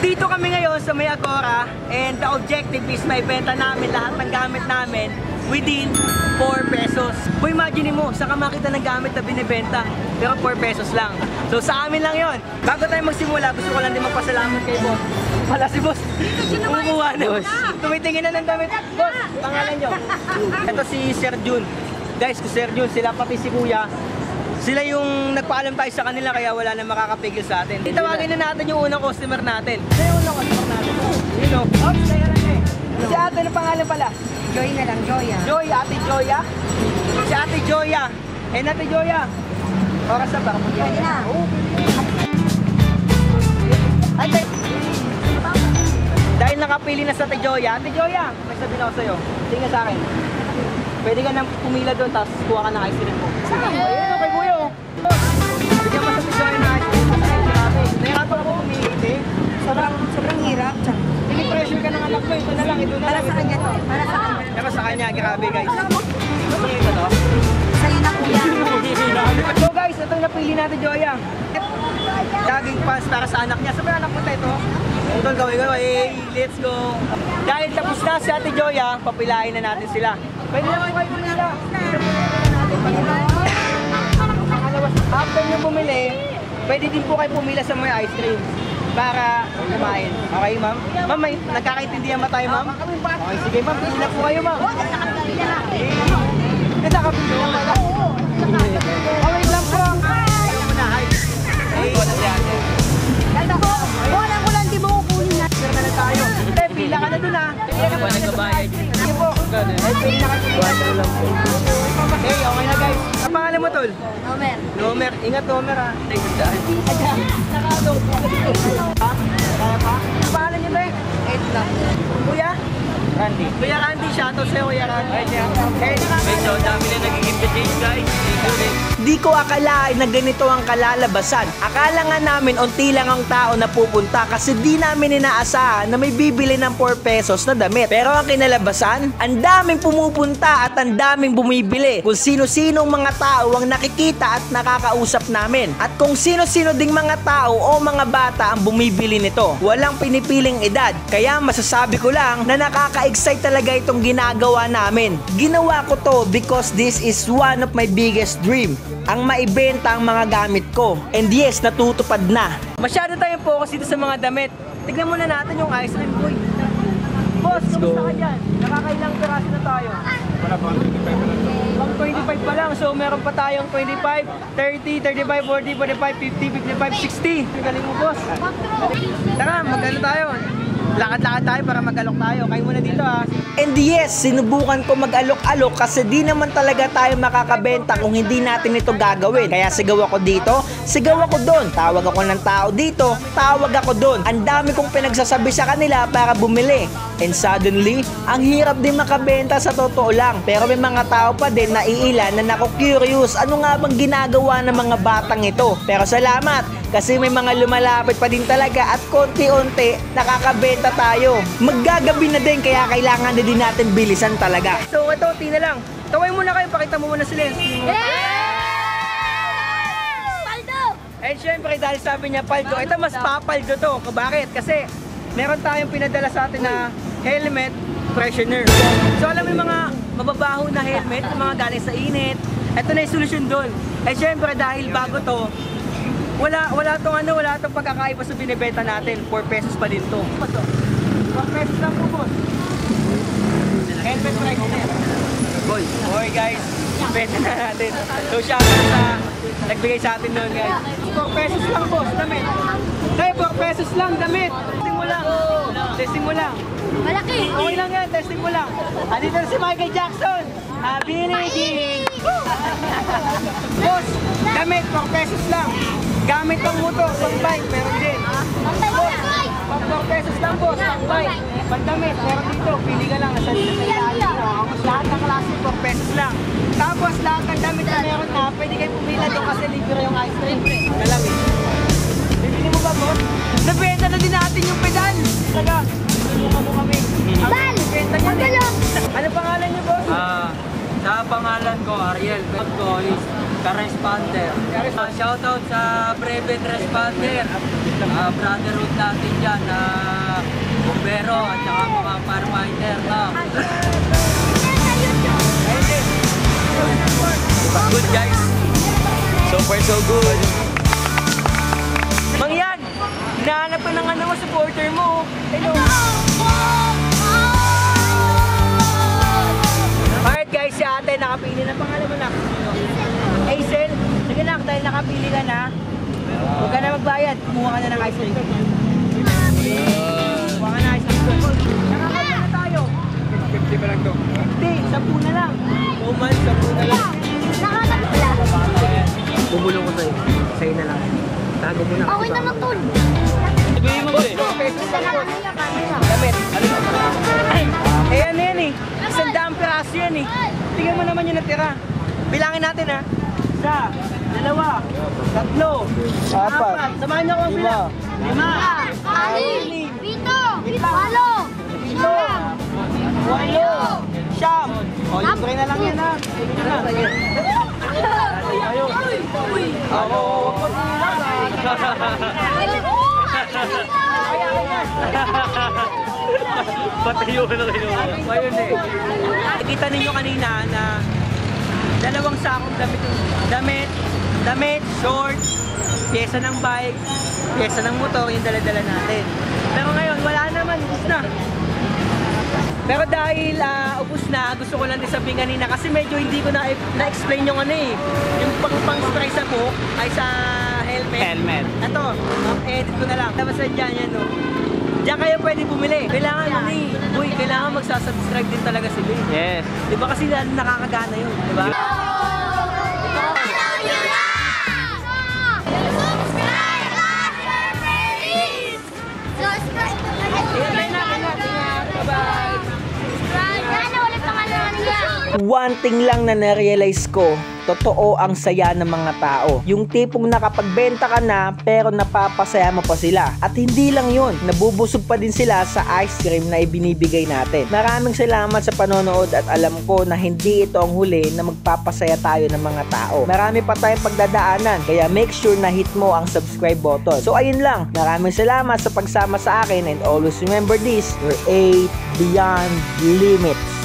Dito kami ngayon sa May Agora and the objective is maibenta namin lahat ng gamit namin within 4 pesos. Kung imagine mo, saka makita ng gamit na binibenta, pero 4 pesos lang. So sa amin lang yon. Bago tayo magsimula, gusto ko lang din magpasalamat kay boss. Wala si boss. Kumukuha na. Tumitingin na ng damit. Boss, pangalan nyo. Ito si Sir Jun. Guys, si Sir Jun, sila pati si Kuya. Sila yung nagpaalam tayo sa kanila kaya wala na makakapigil sa atin. Itawagin na natin yung unang customer natin. Ito yung unang customer natin. Yun o. Oops, kaya lang eh. Si ate, ano pangalan pala? Joy na lang, Joya. Joy, ate Joya. Si ate Joya. Eh, ate Joya. Oras na ba? Pwede na. Ate. Dahil nakapili na sa ate Joya, may sabihin ako sa'yo. Tingnan sa akin. Pwede ka nang pumila doon, tapos kuha ka ng ice cream mo. Ayun, okay kuya. Bigyan mo sa ate Joya na ice cream. Grabe. Nahirapan ako pumili. Sobrang hirap. Pini-pressure ka ng anak mo. Ito na lang, ito na lang. Para sa kanya to. Para sa kanya. Pero sa kanya, grabe guys. Ano ito to? Sa'yo na kuya. So guys, ito yung napili natin, Joya. Daging pants para sa anak niya. Sabi anak mo tayo ito. Ito, gawin. Let's go. Dahil tapos na si ate Joya, papilain na natin sila. Pwede naman kayo pumila. After nyo bumili, pwede din po kayo pumila sa mga ice cream para kumain. Okay, ma'am? Ma'am, may nagkakaintindihan ba tayo, ma'am? Okay, sige, ma'am. Pumila po kayo, ma'am. Nakapila na pala. Okay lang po. Ayaw mo na, hi. Hey, wala si ate. Wala ko lang, di mo kukunin na. Pila na tayo. Hindi, pila ka na dun, ha. Hindi pa nagbabayad. Sige po. Pila ka na. Hey, okay na, guys. Ang pangalan mo, tol? Nomer. Nomer. Ingat, Nomer, ha. Thank you, dad. Ha? Kaya pa? Ang pangalan niyo, te? 8 lang. Kuya? Randy. Kuya Randy, shoutout sa'yo, Kuya Randy. Hey, medyo dami na nag-i-invitation, guys. Di ko akalain na ganito ang kalalabasan. Akala nga namin unti lang ang tao na pupunta kasi di namin inaasahan na may bibili ng 4 pesos na damit. Pero ang kinalabasan, ang daming pumupunta at ang daming bumibili. Kung sino-sinong mga tao ang nakikita at nakakausap namin. At kung sino-sino ding mga tao o mga bata ang bumibili nito. Walang pinipiling edad. Kaya masasabi ko lang na nakaka-excite talaga itong ginagawa namin. Ginawa ko to because this is one of my biggest dream. Ang maibenta ang mga gamit ko. And yes, natutupad na. Masyado tayong focus dito sa mga damit. Tignan muna natin yung ice cream, boy. Boss, kamusta ka dyan? Nakakailang peraso na tayo? Wala pa, 25 pa lang. Pang 25 pa lang. So meron pa tayong 25, 30, 35, 40, 45, 50, 55, 60. Galing mo, boss. Tara, mag-ano tayo? Lakad-lakad tayo para mag-alok tayo. Kayo muna dito, ha. And yes, sinubukan ko mag-alok-alok kasi di naman talaga tayo makakabenta kung hindi natin ito gagawin. Kaya sigaw ako dito, sigaw ako doon. Tawag ako ng tao dito, tawag ako doon. Ang dami kong pinagsasabi sa kanila para bumili. And suddenly, ang hirap din makabenta sa totoo lang. Pero may mga tao pa din na iilan na naku-curious ano nga bang ginagawa ng mga batang ito. Pero salamat, kasi may mga lumalapit pa din talaga at konti-unti nakakabenta tayo. Maggagabi na din kaya kailangan na din natin bilisan talaga. So ito, tina lang. Taway muna kayo, pakita mo muna sila. Paldo! And syempre dahil sabi niya paldo, ito mas papaldo to. Bakit? Kasi meron tayong pinadala sa atin na helmet freshener. So alam mo yung mga mababaho na helmet, yung mga galing sa init, ito na yung solusyon doon. Eh syempre dahil bago to, wala tong pagkakaiba sa binibenta natin. 4 pesos pa din to. 4 pesos lang po, boss. Helmet freshener. Boy, okay guys, benta na natin. So shoutout sa nagbigay sa atin doon, guys. 4 pesos lang, boss, damit. Kaya 4 pesos lang, damit. Testing mo lang. Testing mo lang. Malaki! Okay lang yan, testing mo lang. Dito na si Michael Jackson. Ability! Boss, damit, 4 pesos lang. Gamit pang motor, pang bike, meron din. Boss, pang 4 pesos lang, boss, pang bike. Pang damit, meron dito. Pili ka lang, nasa ilalim. Lahat ng klase, 4 pesos lang. Tapos lahat ng damit na meron na, pwede kayo pumila doon kasi libre yung ice cream. Malamig. Bibili mo ba, boss? Nabenta na din natin yung pedal. Talaga. Tulungan mo kami. Bal! Benta niya eh. Ano pangalan niyo, boss? Sa pangalan ko, Ariel. Pag ko is ka-responder. Shoutout sa Breven Responder. brotherhood natin dyan na bumbero at saka mga firefighter na. Good guys. So far so good. Mangyan, hinahanap ka ng ano mo, supporter mo. Hello. Alright guys, si ate nakapili na. Pangalan mo na? Hazel. Sige lang, dahil nakapili ka na, huwag ka na magbayad. Kumuha ka na ng ice cream. Kumuha ka na ice cream. Nakakaya na tayo. 50 pa lang to. Hindi, 10 na lang. 2 months, 10 na lang. Bubulong ko sa'yo. Sa'yo na lang. Tago mo na. Okay naman tol. Sabihin mo eh. Damit. Eh ano yan eh. 100 piraso yan eh. Tingnan mo naman yung natira. Bilangin natin ha. 1, 2, 3, 4, samahan niyo ako ang bilang. 5, 6, 7, 8, 8, 9, 10. O, libre na lang yan ha. Patayo ka na kayo. Ayun eh. Nakikita ninyo kanina na dalawang sakong damit, shorts, pyesa ng bike, pyesa ng motor, yung dala-dala natin. Pero ngayon, wala naman, ubus na. Pero dahil ubus na, gusto ko lang din sabihin kanina kasi medyo hindi ko na-explain yung ano eh. Yung pang-spray sa buhok ay sa helmet. Ito, edit ko na lang. Tapos dyan yan no. Diyan kayo pwede bumili. Kailangan ano eh. Boy, kailangan magsasubscribe din talaga sila eh. Yes. Diba kasi nakakagana yun, diba? One thing lang na na-realize ko, totoo ang saya ng mga tao. Yung tipong nakapagbenta ka na pero napapasaya mo pa sila. At hindi lang yun, nabubusog pa din sila sa ice cream na ibinibigay natin. Maraming salamat sa panonood at alam ko na hindi ito ang huli na magpapasaya tayo ng mga tao. Marami pa tayong pagdadaanan, kaya make sure na hit mo ang subscribe button. So ayun lang, maraming salamat sa pagsama sa akin and always remember this, your 8 beyond limits.